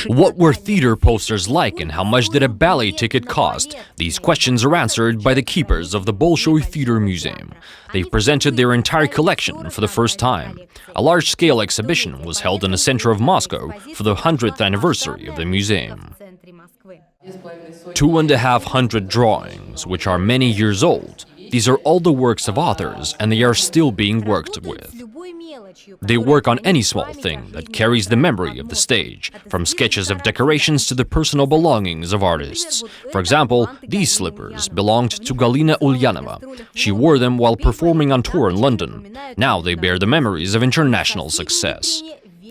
What were theater posters like and how much did a ballet ticket cost? These questions are answered by the keepers of the Bolshoi Theater Museum. They've presented their entire collection for the first time. A large-scale exhibition was held in the center of Moscow for the 100th anniversary of the museum. 250 drawings, which are many years old. These are all the works of authors, and they are still being worked with. They work on any small thing that carries the memory of the stage, from sketches of decorations to the personal belongings of artists. For example, these slippers belonged to Galina Ulyanova. She wore them while performing on tour in London. Now they bear the memories of international success.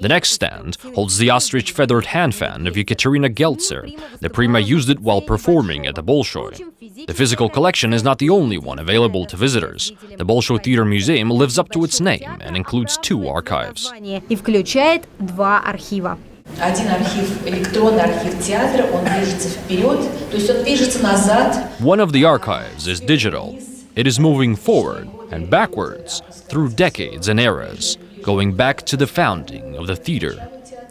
The next stand holds the ostrich feathered hand fan of Ekaterina Geltser. The prima used it while performing at the Bolshoi. The physical collection is not the only one available to visitors. The Bolshoi Theater Museum lives up to üks name and includes 2 archives. One of the archives is digital. It is moving forward and backwards through decades and eras, going back to the founding of the theater.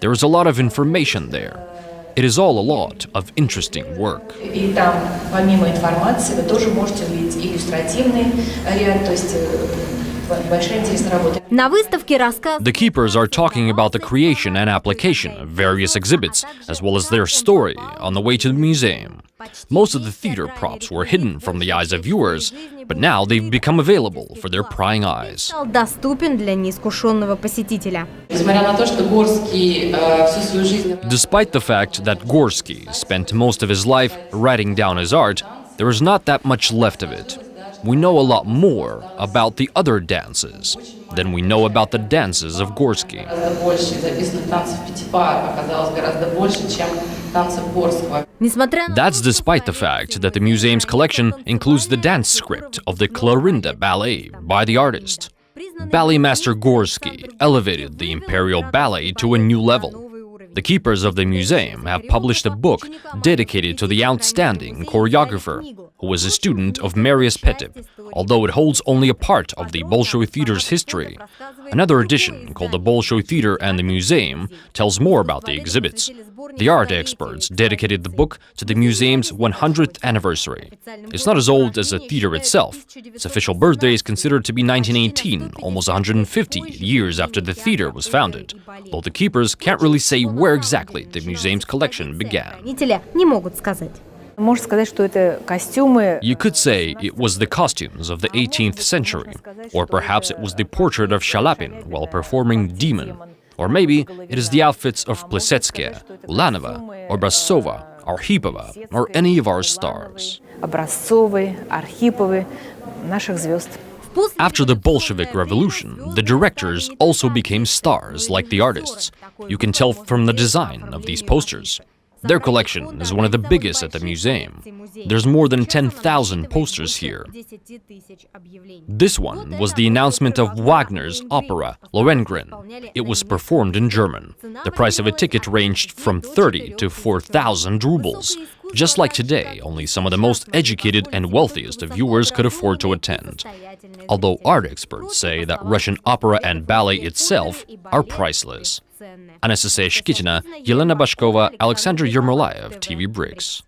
There is a lot of information there. It is all a lot of interesting work. The keepers are talking about the creation and application of various exhibits, as well as their story on the way to the museum. Most of the theater props were hidden from the eyes of viewers, but now they've become available for their prying eyes. Despite the fact that Gorsky spent most of his life writing down his art, there is not that much left of it. We know a lot more about the other dances than we know about the dances of Gorsky. That's despite the fact that the museum's collection includes the dance script of the Clarinda ballet by the artist. Ballet master Gorsky elevated the imperial ballet to a new level. The keepers of the museum have published a book dedicated to the outstanding choreographer, who was a student of Marius Petib, although it holds only a part of the Bolshoi Theater's history. Another edition, called the Bolshoi Theater and the Museum, tells more about the exhibits. The art experts dedicated the book to the museum's 100th anniversary. It's not as old as the theater itself. Its official birthday is considered to be 1918, almost 150 years after the theater was founded, though the keepers can't really say where exactly the museum's collection began. You could say it was the costumes of the 18th century, or perhaps it was the portrait of Shalapin while performing Demon, or maybe it is the outfits of Plesetskia, Ulanova, or Brasova, Arhipova, or any of our stars. After the Bolshevik Revolution, the directors also became stars like the artists. You can tell from the design of these posters. Their collection is one of the biggest at the museum. There's more than 10,000 posters here. This one was the announcement of Wagner's opera, Lohengrin. It was performed in German. The price of a ticket ranged from 30 to 4,000 rubles. Just like today, only some of the most educated and wealthiest of viewers could afford to attend. Although art experts say that Russian opera and ballet itself are priceless. Anastasia Shkitina, Yelena Bashkova, Alexander Yermolayev, TV BRICS.